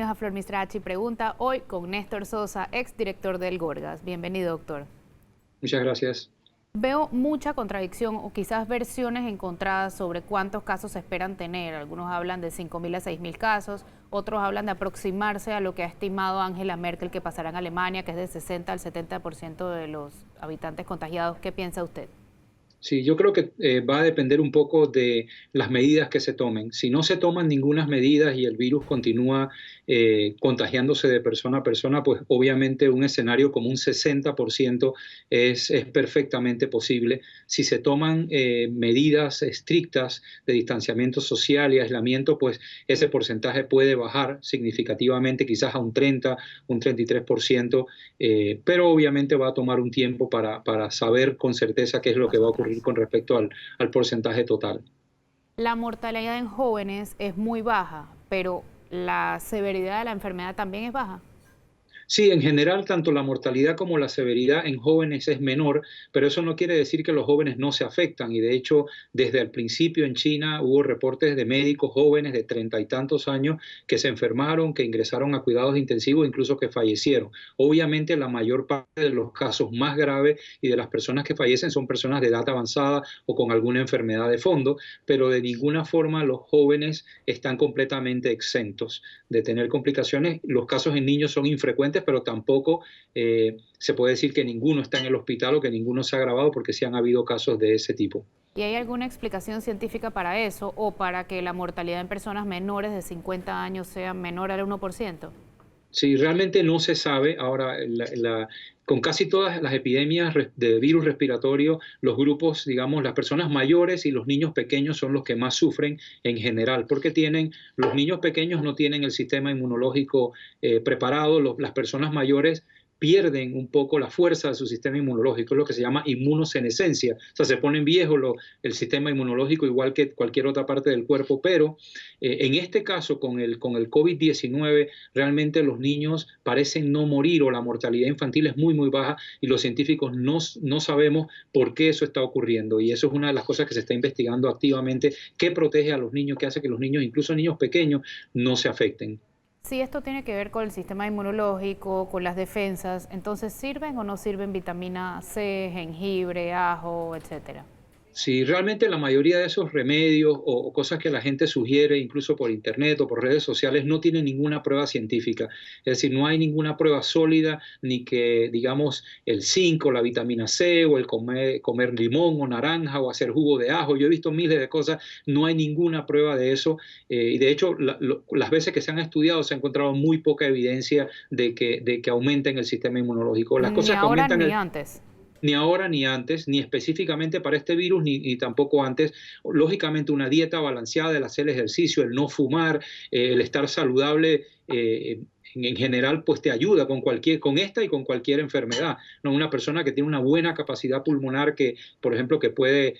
Bienvenidos a Flor Mistrachi Pregunta, hoy con Néstor Sosa, exdirector del Gorgas. Bienvenido, doctor. Muchas gracias. Veo mucha contradicción o quizás versiones encontradas sobre cuántos casos se esperan tener. Algunos hablan de 5.000 a 6.000 casos, otros hablan de aproximarse a lo que ha estimado Angela Merkel que pasará en Alemania, que es del 60 al 70% de los habitantes contagiados. ¿Qué piensa usted? Sí, yo creo que va a depender un poco de las medidas que se tomen. Si no se toman ninguna medida y el virus continúa contagiándose de persona a persona, pues obviamente un escenario como un 60% es perfectamente posible. Si se toman medidas estrictas de distanciamiento social y aislamiento, pues ese porcentaje puede bajar significativamente, quizás a un 30, un 33%, pero obviamente va a tomar un tiempo para saber con certeza qué es lo que va a ocurrir con respecto al porcentaje total. La mortalidad en jóvenes es muy baja, pero la severidad de la enfermedad también es baja. Sí, en general, tanto la mortalidad como la severidad en jóvenes es menor, pero eso no quiere decir que los jóvenes no se afectan. Y de hecho, desde el principio en China hubo reportes de médicos jóvenes de 30 y tantos años que se enfermaron, que ingresaron a cuidados intensivos, incluso que fallecieron. Obviamente, la mayor parte de los casos más graves y de las personas que fallecen son personas de edad avanzada o con alguna enfermedad de fondo, pero de ninguna forma los jóvenes están completamente exentos de tener complicaciones. Los casos en niños son infrecuentes, pero tampoco se puede decir que ninguno está en el hospital o que ninguno se ha agravado, porque sí han habido casos de ese tipo. ¿Y hay alguna explicación científica para eso o para que la mortalidad en personas menores de 50 años sea menor al 1%? Sí, realmente no se sabe. Ahora, con casi todas las epidemias de virus respiratorio, los grupos, digamos, las personas mayores y los niños pequeños son los que más sufren en general, porque los niños pequeños no tienen el sistema inmunológico preparado, las personas mayores pierden un poco la fuerza de su sistema inmunológico, es lo que se llama inmunosenescencia. O sea, se ponen viejos el sistema inmunológico igual que cualquier otra parte del cuerpo, pero en este caso con el COVID-19 realmente los niños parecen no morir o la mortalidad infantil es muy, muy baja y los científicos no sabemos por qué eso está ocurriendo. Y eso es una de las cosas que se está investigando activamente, qué protege a los niños, qué hace que los niños, incluso niños pequeños, no se afecten. Si esto tiene que ver con el sistema inmunológico, con las defensas, entonces ¿sirven o no sirven vitamina C, jengibre, ajo, etcétera? Si realmente la mayoría de esos remedios o cosas que la gente sugiere, incluso por internet o por redes sociales, no tienen ninguna prueba científica. Es decir, no hay ninguna prueba sólida, ni que, digamos, el zinc o la vitamina C o el comer limón o naranja o hacer jugo de ajo. Yo he visto miles de cosas, no hay ninguna prueba de eso. Y de hecho, las veces que se han estudiado se ha encontrado muy poca evidencia de que aumenten el sistema inmunológico. Las Ni cosas que ahora aumentan ni el antes. ni ahora ni antes, ni específicamente para este virus, ni tampoco antes. Lógicamente, una dieta balanceada, el hacer ejercicio, el no fumar, el estar saludable, en general, pues te ayuda con esta y con cualquier enfermedad. ¿No? Una persona que tiene una buena capacidad pulmonar, por ejemplo, que puede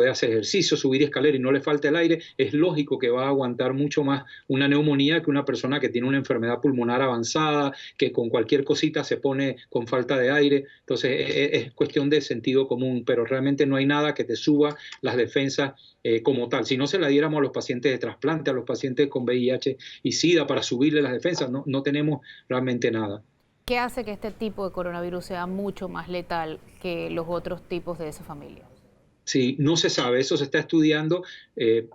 hacer ejercicio, subir escaleras y no le falta el aire, es lógico que va a aguantar mucho más una neumonía que una persona que tiene una enfermedad pulmonar avanzada, que con cualquier cosita se pone con falta de aire. Entonces, es cuestión de sentido común, pero realmente no hay nada que te suba las defensas como tal. Si no se la diéramos a los pacientes de trasplante, a los pacientes con VIH y SIDA para subirle las defensas, no tenemos realmente nada. ¿Qué hace que este tipo de coronavirus sea mucho más letal que los otros tipos de esa familia? Sí, no se sabe, eso se está estudiando.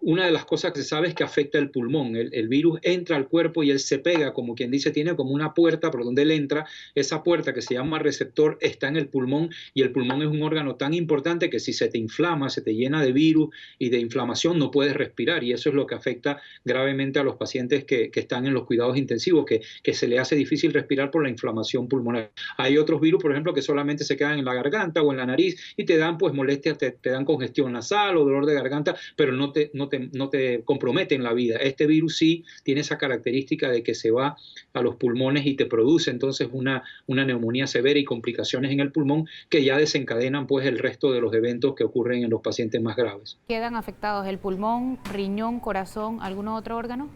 Una de las cosas que se sabe es que afecta el pulmón. El virus entra al cuerpo y él se pega, como quien dice, tiene como una puerta por donde él entra. Esa puerta que se llama receptor está en el pulmón y el pulmón es un órgano tan importante que si se te inflama, se te llena de virus y de inflamación, no puedes respirar. Y eso es lo que afecta gravemente a los pacientes que están en los cuidados intensivos, que se le hace difícil respirar por la inflamación pulmonar. Hay otros virus, por ejemplo, que solamente se quedan en la garganta o en la nariz y te dan pues molestias, te dan congestión nasal o dolor de garganta, pero no te comprometen la vida. Este virus sí tiene esa característica de que se va a los pulmones y te produce entonces una neumonía severa y complicaciones en el pulmón que ya desencadenan pues el resto de los eventos que ocurren en los pacientes más graves. ¿Quedan afectados el pulmón, riñón, corazón, algún otro órgano?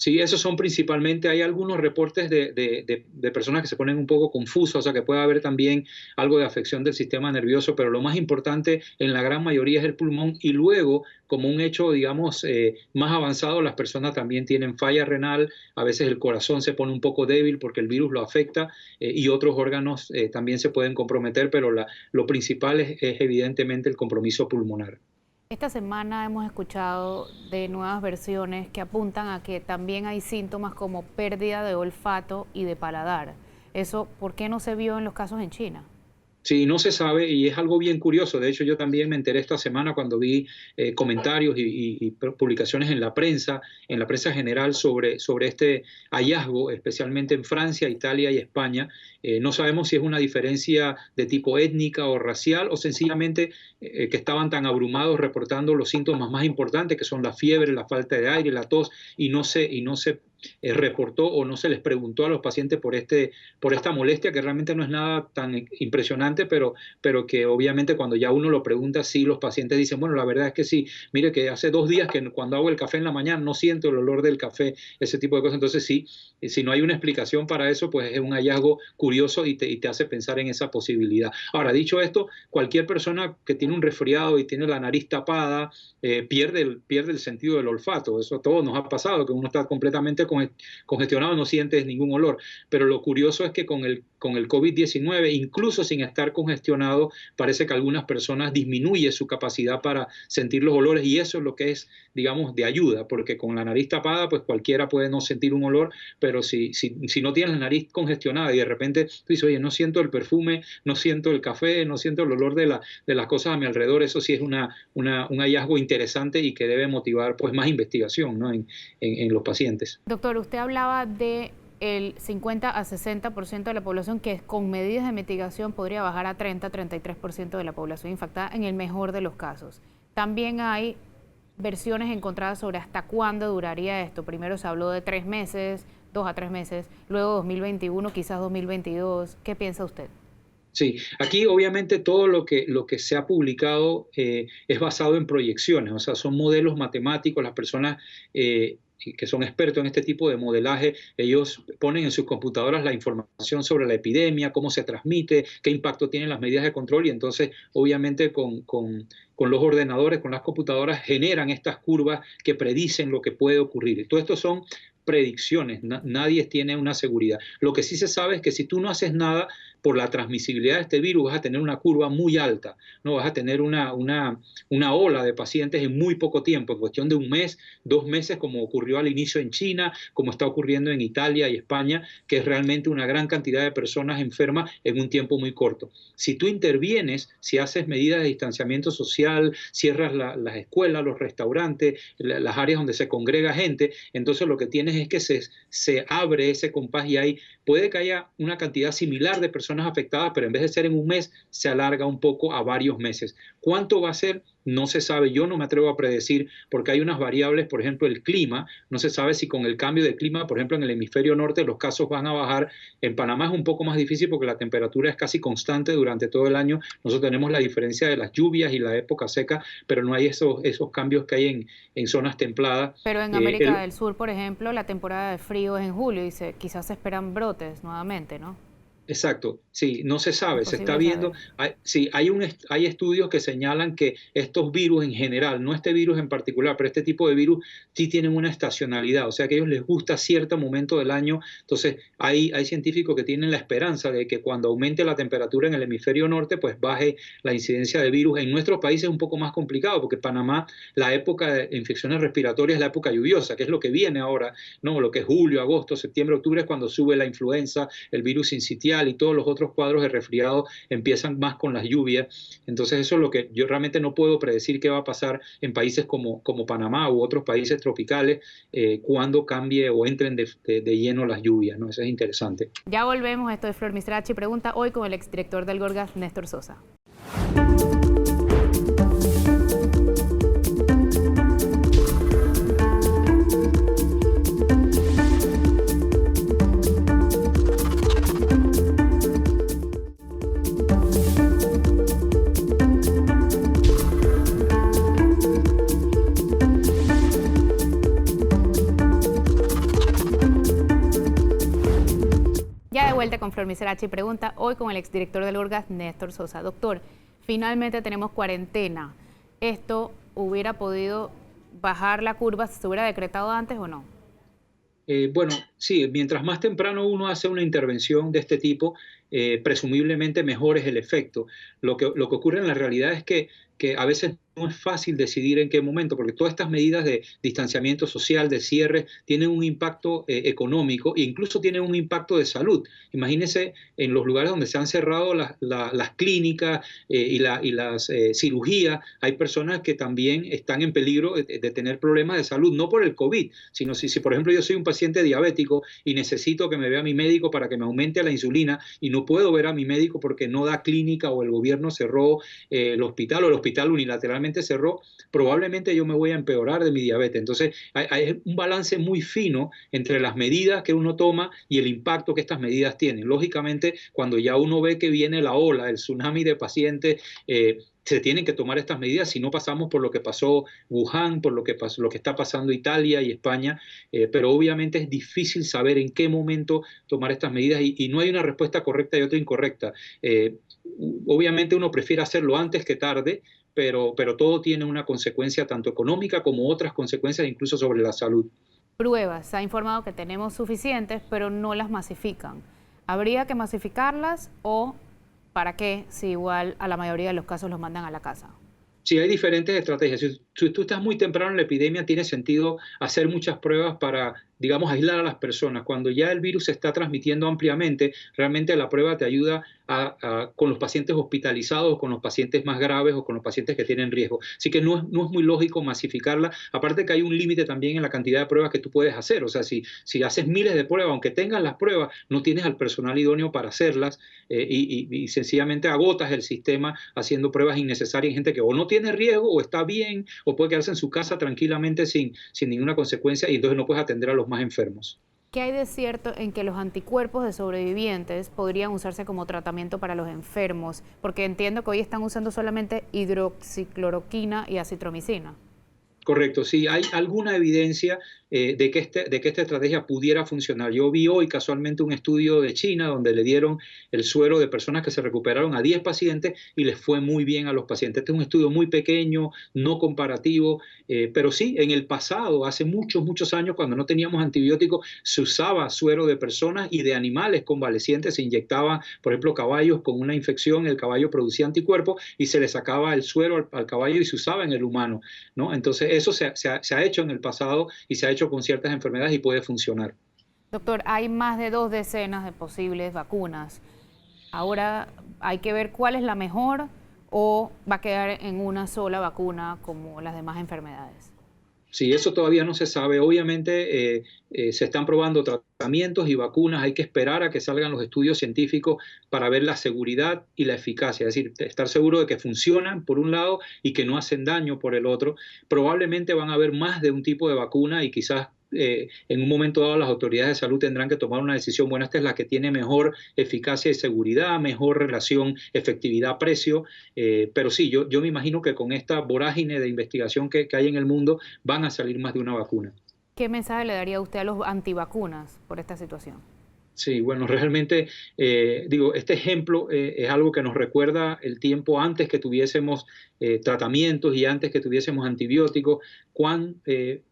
Sí, esos son principalmente, hay algunos reportes de personas que se ponen un poco confusas, o sea que puede haber también algo de afección del sistema nervioso, pero lo más importante en la gran mayoría es el pulmón y luego, como un hecho, digamos, más avanzado, las personas también tienen falla renal, a veces el corazón se pone un poco débil porque el virus lo afecta y otros órganos también se pueden comprometer, pero lo principal es evidentemente el compromiso pulmonar. Esta semana hemos escuchado de nuevas versiones que apuntan a que también hay síntomas como pérdida de olfato y de paladar. Eso, ¿por qué no se vio en los casos en China? Sí, no se sabe y es algo bien curioso. De hecho, yo también me enteré esta semana cuando vi comentarios y publicaciones en la prensa general sobre este hallazgo, especialmente en Francia, Italia y España. No sabemos si es una diferencia de tipo étnica o racial o sencillamente que estaban tan abrumados reportando los síntomas más importantes, que son la fiebre, la falta de aire, la tos, y no se reportó o no se les preguntó a los pacientes por esta molestia, que realmente no es nada tan impresionante, pero que obviamente cuando ya uno lo pregunta, sí, los pacientes dicen, bueno, la verdad es que sí, mire que hace 2 días que cuando hago el café en la mañana no siento el olor del café, ese tipo de cosas. Entonces sí, si no hay una explicación para eso, pues es un hallazgo curioso y te hace pensar en esa posibilidad. Ahora, dicho esto, cualquier persona que tiene un resfriado y tiene la nariz tapada, pierde el sentido del olfato. Eso a todos nos ha pasado, que uno está completamente congestionado, no sientes ningún olor. Pero lo curioso es que con el COVID-19, incluso sin estar congestionado, parece que algunas personas disminuye su capacidad para sentir los olores y eso es lo que es, digamos, de ayuda, porque con la nariz tapada, pues cualquiera puede no sentir un olor, pero si no tienes la nariz congestionada y de repente tú dices, oye, no siento el perfume, no siento el café, no siento el olor de las cosas a mi alrededor, eso sí es un hallazgo interesante y que debe motivar pues más investigación, ¿no? en los pacientes. Doctor, usted hablaba de el 50 a 60% de la población que con medidas de mitigación podría bajar a 30-33% de la población infectada en el mejor de los casos. También hay versiones encontradas sobre hasta cuándo duraría esto. Primero se habló de 3 meses, 2 a 3 meses, luego 2021, quizás 2022. ¿Qué piensa usted? Sí, aquí obviamente todo lo que se ha publicado es basado en proyecciones, o sea, son modelos matemáticos, las personas que son expertos en este tipo de modelaje, ellos ponen en sus computadoras la información sobre la epidemia, cómo se transmite, qué impacto tienen las medidas de control y entonces obviamente con los ordenadores, con las computadoras, generan estas curvas que predicen lo que puede ocurrir. Y todo esto son predicciones, nadie tiene una seguridad. Lo que sí se sabe es que si tú no haces nada por la transmisibilidad de este virus, vas a tener una curva muy alta, ¿no? Vas a tener una ola de pacientes en muy poco tiempo, en cuestión de 1 mes, 2 meses, como ocurrió al inicio en China, como está ocurriendo en Italia y España, que es realmente una gran cantidad de personas enfermas en un tiempo muy corto. Si tú intervienes, si haces medidas de distanciamiento social, cierras las escuelas, los restaurantes, las áreas donde se congrega gente, entonces lo que tienes es que se abre ese compás y puede que haya una cantidad similar de personas afectadas, pero en vez de ser en 1 mes, se alarga un poco a varios meses. ¿Cuánto va a ser? No se sabe, yo no me atrevo a predecir porque hay unas variables, por ejemplo, el clima, no se sabe si con el cambio de clima, por ejemplo, en el hemisferio norte los casos van a bajar. En Panamá es un poco más difícil porque la temperatura es casi constante durante todo el año. Nosotros tenemos la diferencia de las lluvias y la época seca, pero no hay esos cambios que hay en zonas templadas. Pero en América del Sur, por ejemplo, la temporada de frío es en julio y quizás se esperan brotes nuevamente, ¿no? Exacto, sí, no se sabe, se está viendo, hay estudios que señalan que estos virus en general, no este virus en particular, pero este tipo de virus sí tienen una estacionalidad, o sea que a ellos les gusta cierto momento del año, entonces hay científicos que tienen la esperanza de que cuando aumente la temperatura en el hemisferio norte, pues baje la incidencia de virus. En nuestros países es un poco más complicado, porque Panamá, la época de infecciones respiratorias es la época lluviosa, que es lo que viene ahora, ¿no? Lo que es julio, agosto, septiembre, octubre es cuando sube la influenza, el virus sincitial y todos los otros cuadros de resfriado empiezan más con las lluvias. Entonces eso es lo que yo realmente no puedo predecir qué va a pasar en países como Panamá u otros países tropicales cuando cambie o entren de lleno las lluvias, ¿no? Eso es interesante. Ya volvemos, esto es Flor Mistrachi Pregunta, hoy con el exdirector del Gorgas, Néstor Sosa. Ya de vuelta con Flor Miserachi pregunta, hoy con el exdirector del Urgas, Néstor Sosa. Doctor, finalmente tenemos cuarentena. ¿Esto hubiera podido bajar la curva si se hubiera decretado antes o no? Bueno, sí, mientras más temprano uno hace una intervención de este tipo, presumiblemente mejor es el efecto. Lo que ocurre en la realidad es que a veces no es fácil decidir en qué momento, porque todas estas medidas de distanciamiento social, de cierre, tienen un impacto económico e incluso tienen un impacto de salud. Imagínense en los lugares donde se han cerrado las clínicas y las cirugías, hay personas que también están en peligro de tener problemas de salud, no por el COVID, sino si por ejemplo yo soy un paciente diabético y necesito que me vea mi médico para que me aumente la insulina y no puedo ver a mi médico porque no da clínica o el gobierno cerró el hospital o el hospital unilateralmente cerró, probablemente yo me voy a empeorar de mi diabetes. Entonces hay un balance muy fino entre las medidas que uno toma y el impacto que estas medidas tienen. Lógicamente, cuando ya uno ve que viene la ola, el tsunami de pacientes, se tienen que tomar estas medidas si no pasamos por lo que pasó Wuhan, por lo que está pasando Italia y España, pero obviamente es difícil saber en qué momento tomar estas medidas y no hay una respuesta correcta y otra incorrecta. Obviamente uno prefiere hacerlo antes que tarde, pero todo tiene una consecuencia tanto económica como otras consecuencias incluso sobre la salud. Pruebas, se ha informado que tenemos suficientes, pero no las masifican. ¿Habría que masificarlas o para qué si igual a la mayoría de los casos los mandan a la casa? Sí, hay diferentes estrategias. Si tú estás muy temprano en la epidemia, tiene sentido hacer muchas pruebas para, digamos, aislar a las personas. Cuando ya el virus se está transmitiendo ampliamente, realmente la prueba te ayuda con los pacientes hospitalizados, con los pacientes más graves o con los pacientes que tienen riesgo. Así que no es muy lógico masificarla. Aparte que hay un límite también en la cantidad de pruebas que tú puedes hacer. O sea, si haces miles de pruebas, aunque tengas las pruebas, no tienes al personal idóneo para hacerlas y sencillamente agotas el sistema haciendo pruebas innecesarias en gente que o no tiene riesgo o está bien o puede quedarse en su casa tranquilamente sin ninguna consecuencia y entonces no puedes atender a los más enfermos. ¿Qué hay de cierto en que los anticuerpos de sobrevivientes podrían usarse como tratamiento para los enfermos? Porque entiendo que hoy están usando solamente hidroxicloroquina y acitromicina. Correcto, sí, hay alguna evidencia de que esta estrategia pudiera funcionar. Yo vi hoy casualmente un estudio de China donde le dieron el suero de personas que se recuperaron a 10 pacientes y les fue muy bien a los pacientes. Este es un estudio muy pequeño, no comparativo, pero sí, en el pasado, hace muchos años, cuando no teníamos antibióticos, se usaba suero de personas y de animales convalecientes. Se inyectaba, por ejemplo, caballos con una infección, el caballo producía anticuerpos y se le sacaba el suero al caballo y se usaba en el humano, ¿no? Entonces, eso se ha hecho en el pasado y se ha hecho con ciertas enfermedades y puede funcionar. Doctor, hay más de 2 decenas de posibles vacunas. Ahora hay que ver cuál es la mejor o va a quedar en una sola vacuna como las demás enfermedades. Sí, eso todavía no se sabe. Obviamente se están probando tratamientos y vacunas. Hay que esperar a que salgan los estudios científicos para ver la seguridad y la eficacia. Es decir, estar seguro de que funcionan por un lado y que no hacen daño por el otro. Probablemente van a haber más de un tipo de vacuna y quizás en un momento dado las autoridades de salud tendrán que tomar una decisión. Bueno, esta es la que tiene mejor eficacia y seguridad, mejor relación efectividad-precio. Pero sí, yo me imagino que con esta vorágine de investigación que hay en el mundo van a salir más de una vacuna. ¿Qué mensaje le daría usted a los antivacunas por esta situación? Sí, bueno, realmente, digo, este ejemplo es algo que nos recuerda el tiempo antes que tuviésemos tratamientos y antes que tuviésemos antibióticos, cuán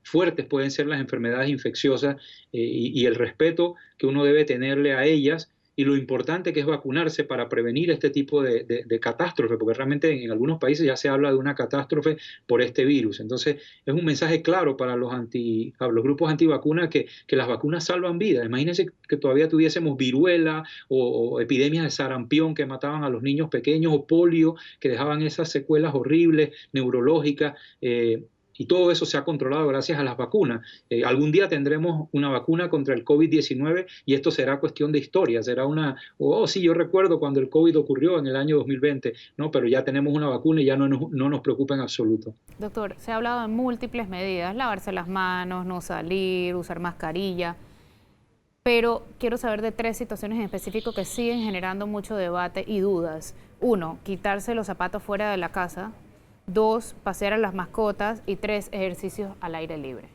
fuertes pueden ser las enfermedades infecciosas y el respeto que uno debe tenerle a ellas y lo importante que es vacunarse para prevenir este tipo de catástrofe, porque realmente en algunos países ya se habla de una catástrofe por este virus. Entonces, es un mensaje claro para a los grupos antivacunas que las vacunas salvan vidas. Imagínense que todavía tuviésemos viruela o epidemias de sarampión que mataban a los niños pequeños o polio que dejaban esas secuelas horribles, neurológicas. Y todo eso se ha controlado gracias a las vacunas. Algún día tendremos una vacuna contra el COVID-19 y esto será cuestión de historia. Será sí, yo recuerdo cuando el COVID ocurrió en el año 2020, ¿no? Pero ya tenemos una vacuna y ya no nos preocupa en absoluto. Doctor, se ha hablado de múltiples medidas, lavarse las manos, no salir, usar mascarilla, pero quiero saber de 3 situaciones en específico que siguen generando mucho debate y dudas. 1, quitarse los zapatos fuera de la casa. 2, pasear a las mascotas y 3, ejercicios al aire libre.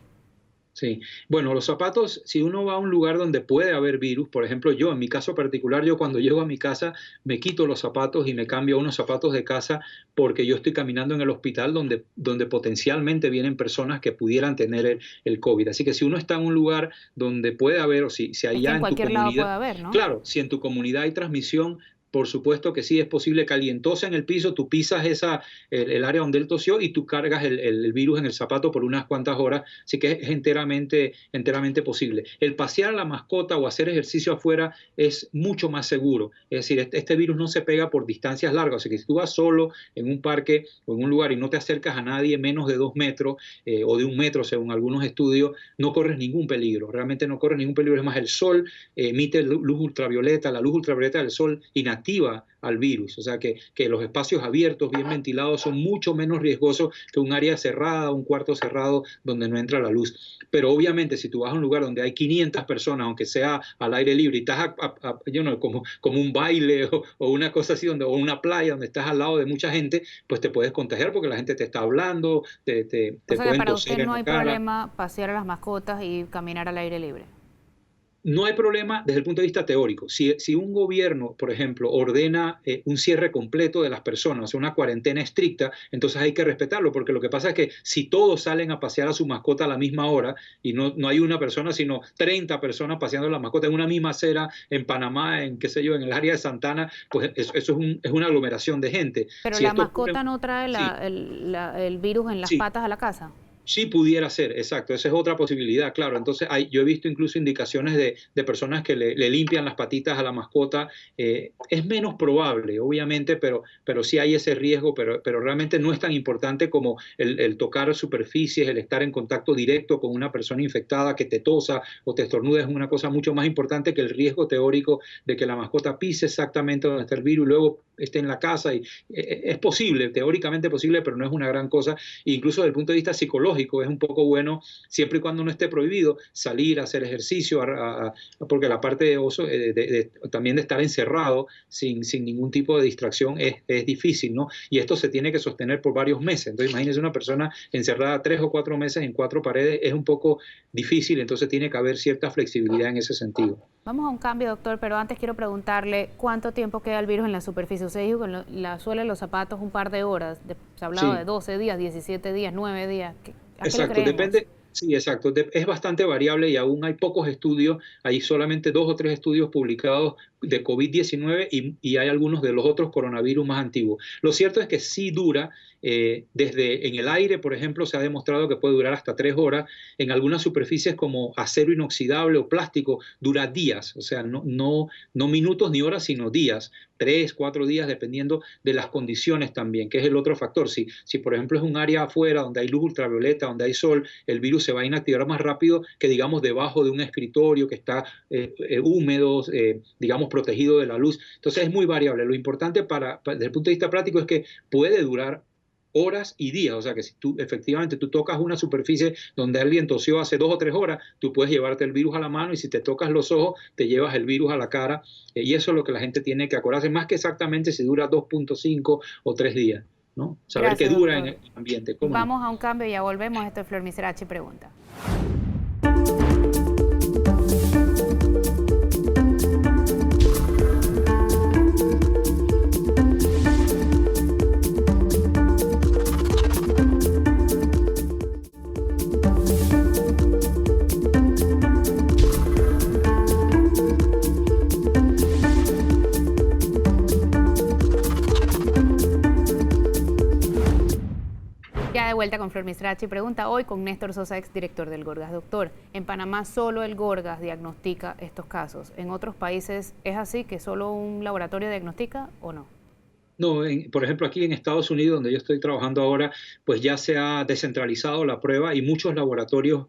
Sí, bueno, los zapatos, si uno va a un lugar donde puede haber virus, por ejemplo, yo en mi caso particular, yo cuando llego a mi casa me quito los zapatos y me cambio a unos zapatos de casa porque yo estoy caminando en el hospital donde potencialmente vienen personas que pudieran tener el COVID. Así que si uno está en un lugar donde puede haber, o si Es hay que ya en en tu cualquier lado puede comunidad, haber, ¿no? claro, si en tu comunidad hay transmisión, por supuesto que sí, es posible que alguien tose en el piso, tú pisas el área donde él tosió y tú cargas el virus en el zapato por unas cuantas horas, así que es enteramente posible. El pasear a la mascota o hacer ejercicio afuera es mucho más seguro, es decir, este virus no se pega por distancias largas, o sea que si tú vas solo en un parque o en un lugar y no te acercas a nadie menos de 2 metros o de 1 metro, según algunos estudios, no corres ningún peligro, realmente no corres ningún peligro, es más, el sol emite luz ultravioleta, la luz ultravioleta del sol inactiva al virus, o sea que los espacios abiertos, bien ventilados, son mucho menos riesgosos que un área cerrada, un cuarto cerrado donde no entra la luz. Pero obviamente si tú vas a un lugar donde hay 500 personas, aunque sea al aire libre, y estás como un baile o una cosa así, o una playa donde estás al lado de mucha gente, pues te puedes contagiar porque la gente te está hablando, O te sea que pueden para usted toser en no la hay cara. problema pasear a las mascotas y caminar al aire libre. No hay problema desde el punto de vista teórico. Si un gobierno, por ejemplo, ordena un cierre completo de las personas, o sea, una cuarentena estricta, entonces hay que respetarlo, porque lo que pasa es que si todos salen a pasear a su mascota a la misma hora, y no hay una persona, sino 30 personas paseando a la mascota en una misma acera, en Panamá, en qué sé yo, en el área de Santana, pues eso es una aglomeración de gente. Pero Si la esto ocurre, mascota no trae sí, el virus en las sí, patas a la casa. sí pudiera ser, exacto, esa es otra posibilidad, claro. Entonces, yo he visto incluso indicaciones de personas que le limpian las patitas a la mascota. Es menos probable, obviamente, pero sí hay ese riesgo, pero realmente no es tan importante como el tocar superficies, el estar en contacto directo con una persona infectada que te tosa o te estornude, es una cosa mucho más importante que el riesgo teórico de que la mascota pise exactamente donde está el virus y luego esté en la casa. Es posible, teóricamente posible, pero no es una gran cosa. Incluso desde el punto de vista psicológico es un poco bueno, siempre y cuando no esté prohibido, salir a hacer ejercicio, porque la parte de oso, también de estar encerrado sin ningún tipo de distracción es difícil, ¿no? Y esto se tiene que sostener por varios meses. Entonces imagínense una persona encerrada 3 o 4 meses en 4 paredes, es un poco difícil, entonces tiene que haber cierta flexibilidad en ese sentido. Vamos a un cambio, doctor, pero antes quiero preguntarle cuánto tiempo queda el virus en la superficie. Usted dijo que en la suela de los zapatos un par de horas. Se ha hablado de Sí. 12 días, 17 días, 9 días. ¿A qué le Exacto, creemos? depende, sí, exacto, es bastante variable y aún hay pocos estudios, hay solamente 2 o 3 estudios publicados de COVID-19 y hay algunos de los otros coronavirus más antiguos. Lo cierto es que sí dura, desde en el aire, por ejemplo, se ha demostrado que puede durar hasta 3 horas, en algunas superficies como acero inoxidable o plástico dura días, o sea, no minutos ni horas, sino días, 3, 4 días, dependiendo de las condiciones también, que es el otro factor. Si por ejemplo es un área afuera donde hay luz ultravioleta, donde hay sol, el virus se va a inactivar más rápido que digamos debajo de un escritorio que está húmedo, digamos protegido de la luz. Entonces es muy variable. Lo importante desde el punto de vista práctico es que puede durar horas y días, o sea que si tú efectivamente tú tocas una superficie donde alguien tosió hace 2 o 3 horas, tú puedes llevarte el virus a la mano y si te tocas los ojos, te llevas el virus a la cara, y eso es lo que la gente tiene que acordarse, más que exactamente si dura 2,5 o 3 días, ¿no? Saber que Gracias, dura en doctor. el ambiente, ¿cómo no? Vamos a un cambio y ya volvemos. Esto es Flor Miserachi Pregunta. Ya de vuelta con Flor Misrachi Pregunta, hoy con Néstor Sosa, ex director del Gorgas. Doctor, en Panamá solo el Gorgas diagnostica estos casos. ¿En otros países es así, que solo un laboratorio diagnostica o no? No, por ejemplo, aquí en Estados Unidos, donde yo estoy trabajando ahora, pues ya se ha descentralizado la prueba y muchos laboratorios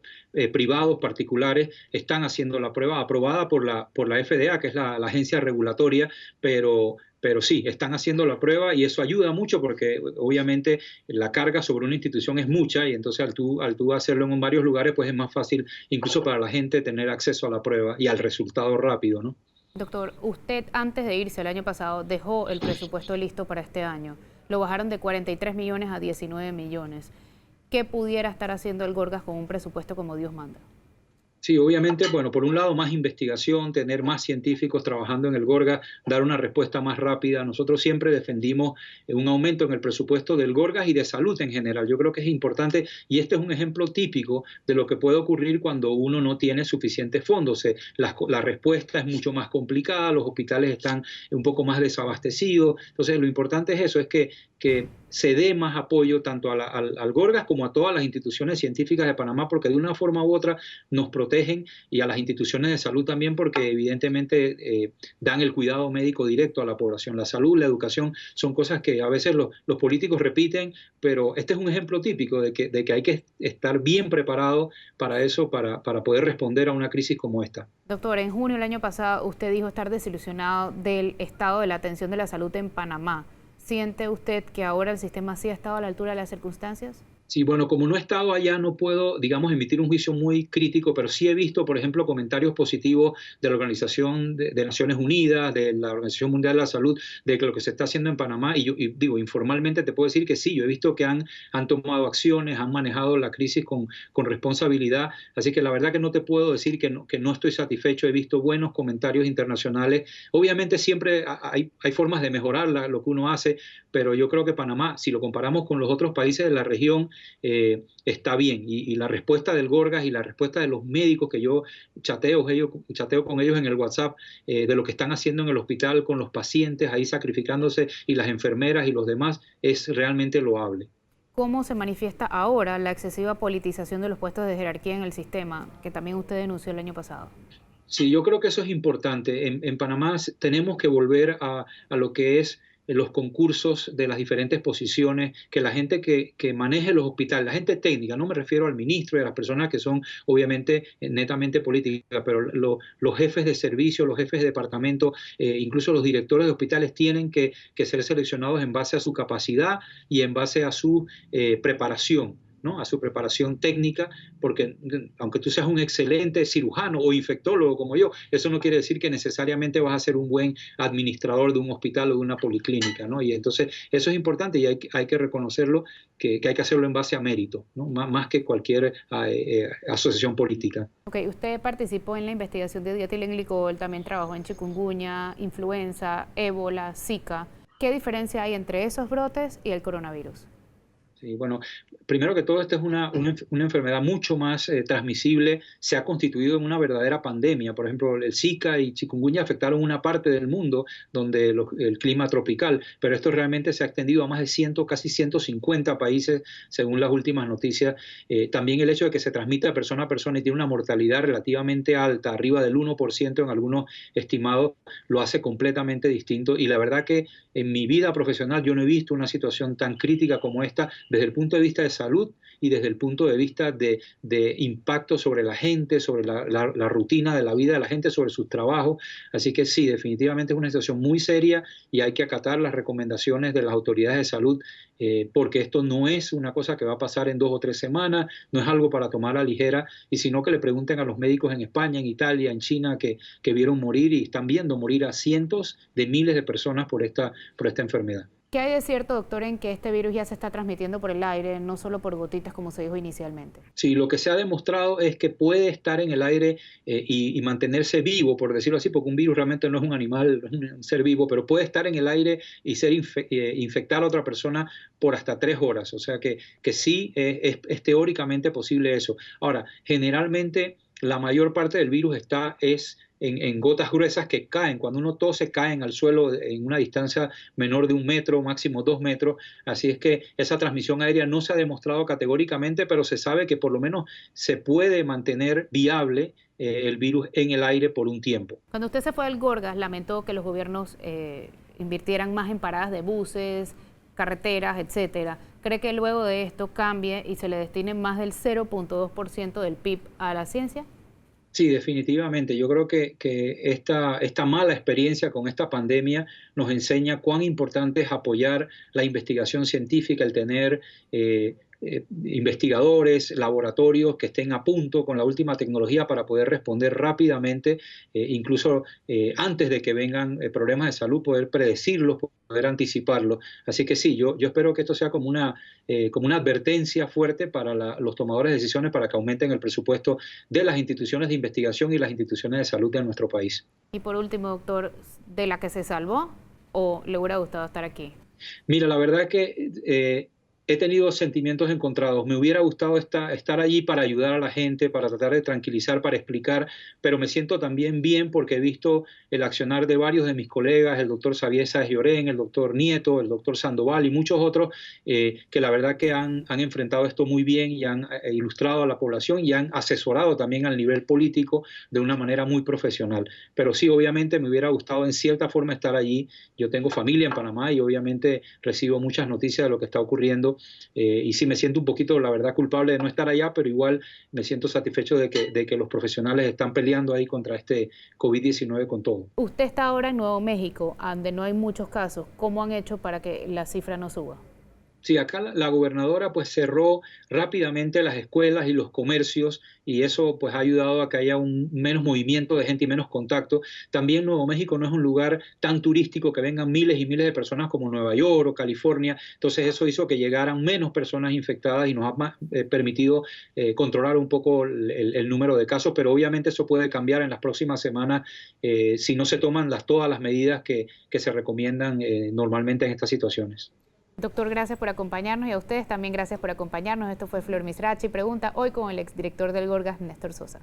privados, particulares, están haciendo la prueba aprobada por la FDA, que es la agencia regulatoria, pero sí, están haciendo la prueba y eso ayuda mucho porque obviamente la carga sobre una institución es mucha y entonces al tú hacerlo en varios lugares, pues es más fácil incluso para la gente tener acceso a la prueba y al resultado rápido, ¿no? Doctor, usted antes de irse el año pasado dejó el presupuesto listo para este año. Lo bajaron de 43 millones a 19 millones. ¿Qué pudiera estar haciendo el Gorgas con un presupuesto como Dios manda? Sí, obviamente, bueno, por un lado más investigación, tener más científicos trabajando en el Gorgas, dar una respuesta más rápida. Nosotros siempre defendimos un aumento en el presupuesto del Gorgas y de salud en general. Yo creo que es importante y este es un ejemplo típico de lo que puede ocurrir cuando uno no tiene suficientes fondos. La respuesta es mucho más complicada, los hospitales están un poco más desabastecidos. Entonces, lo importante es eso, es que se dé más apoyo tanto al Gorgas como a todas las instituciones científicas de Panamá, porque de una forma u otra nos protegen y a las instituciones de salud también, porque evidentemente dan el cuidado médico directo a la población. La salud, la educación son cosas que a veces los políticos repiten, pero este es un ejemplo típico de que hay que estar bien preparado para eso, para poder responder a una crisis como esta. Doctor, en junio del año pasado usted dijo estar desilusionado del estado de la atención de la salud en Panamá. ¿Siente usted que ahora el sistema sí ha estado a la altura de las circunstancias? Sí, bueno, como no he estado allá, no puedo, digamos, emitir un juicio muy crítico, pero sí he visto, por ejemplo, comentarios positivos de la Organización de Naciones Unidas, de la Organización Mundial de la Salud, de que lo que se está haciendo en Panamá, y digo, informalmente te puedo decir que sí, yo he visto que han tomado acciones, han manejado la crisis con responsabilidad, así que la verdad que no te puedo decir que no estoy satisfecho, he visto buenos comentarios internacionales. Obviamente siempre hay formas de mejorar lo que uno hace, pero yo creo que Panamá, si lo comparamos con los otros países de la región, está bien. Y la respuesta del Gorgas y la respuesta de los médicos que yo chateo con ellos en el WhatsApp, de lo que están haciendo en el hospital con los pacientes, ahí sacrificándose, y las enfermeras y los demás, es realmente loable. ¿Cómo se manifiesta ahora la excesiva politización de los puestos de jerarquía en el sistema, que también usted denunció el año pasado? Sí, yo creo que eso es importante. En Panamá tenemos que volver a lo que es los concursos de las diferentes posiciones, que la gente que maneje los hospitales, la gente técnica, no me refiero al ministro y a las personas que son obviamente netamente políticas, pero los jefes de servicio, los jefes de departamento, incluso los directores de hospitales tienen que ser seleccionados en base a su capacidad y en base a su preparación, ¿no? A su preparación técnica, porque aunque tú seas un excelente cirujano o infectólogo como yo, eso no quiere decir que necesariamente vas a ser un buen administrador de un hospital o de una policlínica, ¿no? Y entonces eso es importante y hay que reconocerlo, que hay que hacerlo en base a mérito, ¿no? Más que cualquier asociación política. Ok, usted participó en la investigación de dietilenglicol, también trabajó en chikungunya, influenza, ébola, zika. ¿Qué diferencia hay entre esos brotes y el coronavirus? Sí, bueno, primero que todo, esta es una enfermedad mucho más transmisible, se ha constituido en una verdadera pandemia. Por ejemplo, el Zika y chikungunya afectaron una parte del mundo donde el clima tropical, pero esto realmente se ha extendido a más de 100, casi 150 países, según las últimas noticias. También el hecho de que se transmita de persona a persona y tiene una mortalidad relativamente alta, arriba del 1% en algunos estimados, lo hace completamente distinto. Y la verdad que en mi vida profesional yo no he visto una situación tan crítica como esta, desde el punto de vista de salud y desde el punto de vista de impacto sobre la gente, sobre la rutina de la vida de la gente, sobre sus trabajos. Así que sí, definitivamente es una situación muy seria y hay que acatar las recomendaciones de las autoridades de salud, porque esto no es una cosa que va a pasar en 2 o 3 semanas, no es algo para tomar a ligera, y sino que le pregunten a los médicos en España, en Italia, en China, que vieron morir y están viendo morir a cientos de miles de personas por esta enfermedad. ¿Qué hay de cierto, doctor, en que este virus ya se está transmitiendo por el aire, no solo por gotitas como se dijo inicialmente? Sí, lo que se ha demostrado es que puede estar en el aire y mantenerse vivo, por decirlo así, porque un virus realmente no es un animal, no es un ser vivo, pero puede estar en el aire y infectar a otra persona por hasta 3 horas. O sea que sí es teóricamente posible eso. Ahora, generalmente la mayor parte del virus es en gotas gruesas que caen. Cuando uno tose, caen al suelo en una distancia menor de 1 metro, máximo 2 metros. Así es que esa transmisión aérea no se ha demostrado categóricamente, pero se sabe que por lo menos se puede mantener viable el virus en el aire por un tiempo. Cuando usted se fue del Gorgas, lamentó que los gobiernos invirtieran más en paradas de buses, carreteras, etcétera. ¿Cree que luego de esto cambie y se le destine más del 0.2% del PIB a la ciencia? Sí, definitivamente. Yo creo que esta mala experiencia con esta pandemia nos enseña cuán importante es apoyar la investigación científica, el tener investigadores, laboratorios que estén a punto con la última tecnología para poder responder rápidamente, incluso antes de que vengan problemas de salud, poder predecirlos, poder anticiparlos. Así que sí, yo espero que esto sea como una advertencia fuerte para los tomadores de decisiones para que aumenten el presupuesto de las instituciones de investigación y las instituciones de salud de nuestro país. Y por último, doctor, ¿de la que se salvó o le hubiera gustado estar aquí? Mira, la verdad que he tenido sentimientos encontrados. Me hubiera gustado estar allí para ayudar a la gente, para tratar de tranquilizar, para explicar, pero me siento también bien porque he visto el accionar de varios de mis colegas, el doctor Xavier Sáez Llorén, el doctor Nieto, el doctor Sandoval y muchos otros que la verdad que han enfrentado esto muy bien y han ilustrado a la población y han asesorado también al nivel político de una manera muy profesional. Pero sí, obviamente me hubiera gustado en cierta forma estar allí. Yo tengo familia en Panamá y obviamente recibo muchas noticias de lo que está ocurriendo. Y sí me siento un poquito, la verdad, culpable de no estar allá, pero igual me siento satisfecho de que los profesionales están peleando ahí contra este COVID-19 con todo. Usted está ahora en Nuevo México, donde no hay muchos casos. ¿Cómo han hecho para que la cifra no suba? Sí, acá la gobernadora pues cerró rápidamente las escuelas y los comercios y eso pues ha ayudado a que haya un menos movimiento de gente y menos contacto. También Nuevo México no es un lugar tan turístico que vengan miles y miles de personas como Nueva York o California, entonces eso hizo que llegaran menos personas infectadas y nos ha permitido controlar un poco el número de casos, pero obviamente eso puede cambiar en las próximas semanas si no se toman todas las medidas que se recomiendan normalmente en estas situaciones. Doctor, gracias por acompañarnos y a ustedes también gracias por acompañarnos. Esto fue Flor Misrachi Pregunta, hoy con el exdirector del Gorgas, Néstor Sosa.